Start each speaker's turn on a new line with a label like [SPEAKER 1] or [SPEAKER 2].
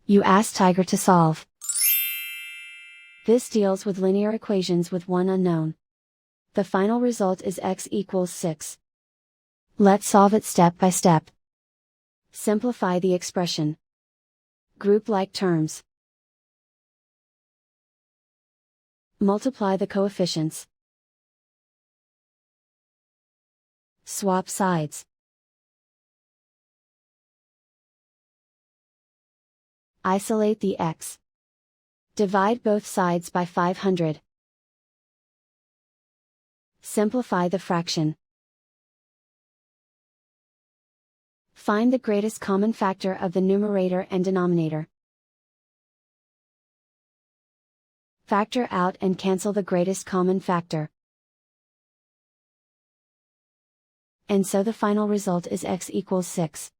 [SPEAKER 1] You ask Tiger to solve. This deals with linear equations with one unknown. The final result is x equals 6. Let's solve it step by step. Simplify the expression. Group like terms. Multiply the coefficients. Swap sides. Isolate the x. Divide both sides by 500. Simplify the fraction. Find the greatest common factor of the numerator and denominator. Factor out and cancel the greatest common factor. And so the final result is x equals 6.